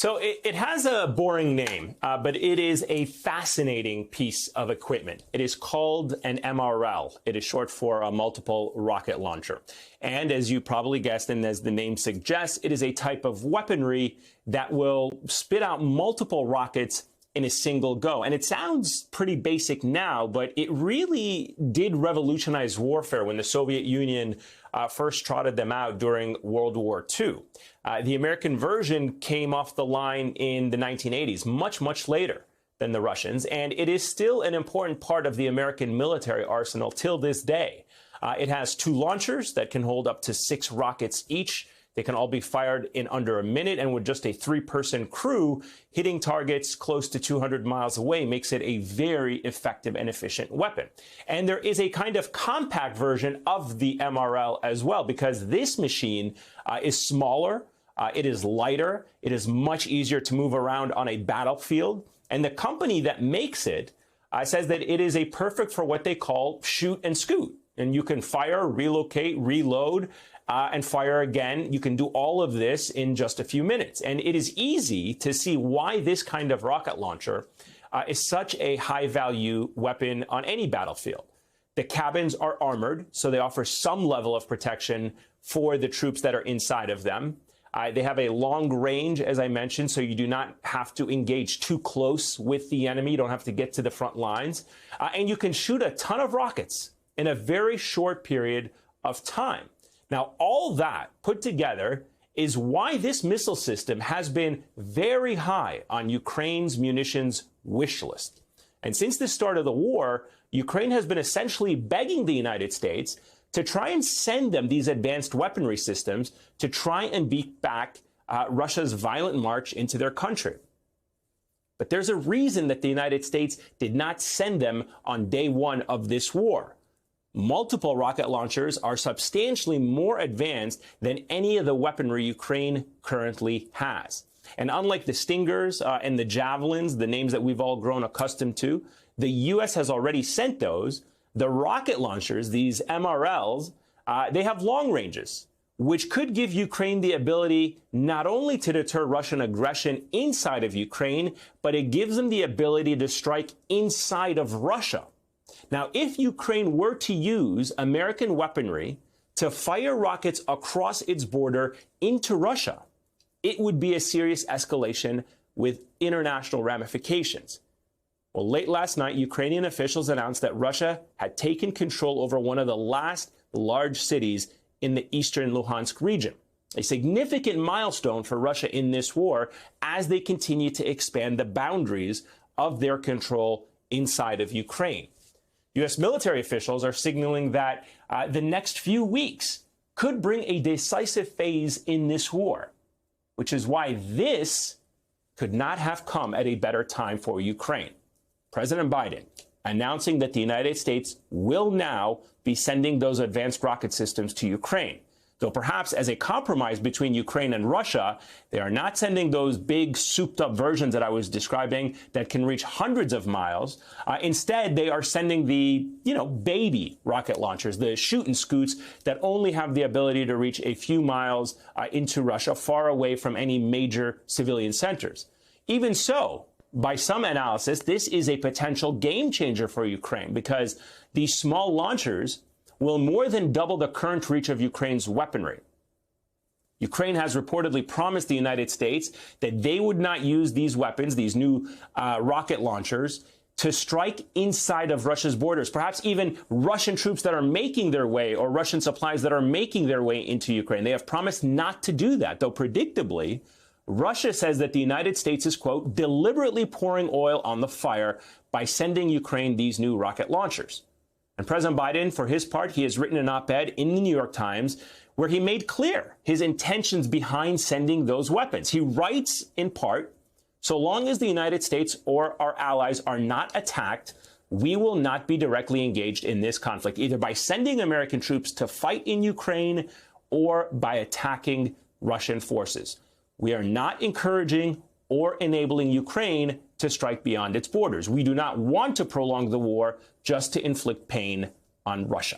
So it has a boring name, but it is a fascinating piece of equipment. It is called an MRL. It is short for a multiple rocket launcher. And as you probably guessed, and as the name suggests, it is a type of weaponry that will spit out multiple rockets in a single go. And it sounds pretty basic now, but it really did revolutionize warfare when the Soviet Union first trotted them out during World War II. The American version came off the line in the 1980s, much later than the Russians, and it is still an important part of the American military arsenal till this day. It has 2 launchers that can hold up to 6 rockets each. They can all be fired in under a minute, and with just a 3-person crew, hitting targets close to 200 miles away makes it a very effective and efficient weapon. And there is a kind of compact version of the MRL as well, because this machine is smaller, it is lighter, it is much easier to move around on a battlefield. And the company that makes it says that it is perfect for what they call shoot and scoot. And you can fire, relocate, reload, and fire again. You can do all of this in just a few minutes. And it is easy to see why this kind of rocket launcher is such a high-value weapon on any battlefield. The cabins are armored, so they offer some level of protection for the troops that are inside of them. They have a long range, as I mentioned, so you do not have to engage too close with the enemy. You don't have to get to the front lines. And you can shoot a ton of rockets in a very short period of time. Now, all that put together is why this missile system has been very high on Ukraine's munitions wish list. And since the start of the war, Ukraine has been essentially begging the United States to try and send them these advanced weaponry systems to try and beat back Russia's violent march into their country. But there's a reason that the United States did not send them on day one of this war. Multiple rocket launchers are substantially more advanced than any of the weaponry Ukraine currently has. And unlike the Stingers and the Javelins, the names that we've all grown accustomed to, the U.S. has already sent those. The rocket launchers, these MRLs, they have long ranges, which could give Ukraine the ability not only to deter Russian aggression inside of Ukraine, but it gives them the ability to strike inside of Russia. Now, if Ukraine were to use American weaponry to fire rockets across its border into Russia, it would be a serious escalation with international ramifications. Well, late last night, Ukrainian officials announced that Russia had taken control over one of the last large cities in the eastern Luhansk region, a significant milestone for Russia in this war as they continue to expand the boundaries of their control inside of Ukraine. U.S. military officials are signaling that the next few weeks could bring a decisive phase in this war, which is why this could not have come at a better time for Ukraine. President Biden announcing that the United States will now be sending those advanced rocket systems to Ukraine. Though perhaps as a compromise between Ukraine and Russia, they are not sending those big souped-up versions that I was describing that can reach hundreds of miles. Instead, they are sending the, baby rocket launchers, the shoot and scoots that only have the ability to reach a few miles into Russia, far away from any major civilian centers. Even so, by some analysis, this is a potential game changer for Ukraine because these small launchers will more than double the current reach of Ukraine's weaponry. Ukraine has reportedly promised the United States that they would not use these weapons, these new rocket launchers, to strike inside of Russia's borders. Perhaps even Russian troops that are making their way or Russian supplies that are making their way into Ukraine. They have promised not to do that, though predictably, Russia says that the United States is, quote, deliberately pouring oil on the fire by sending Ukraine these new rocket launchers. And President Biden, for his part, he has written an op-ed in the New York Times where he made clear his intentions behind sending those weapons. He writes, in part, so long as the United States or our allies are not attacked, we will not be directly engaged in this conflict, either by sending American troops to fight in Ukraine or by attacking Russian forces. We are not encouraging or enabling Ukraine to strike beyond its borders. We do not want to prolong the war just to inflict pain on Russia.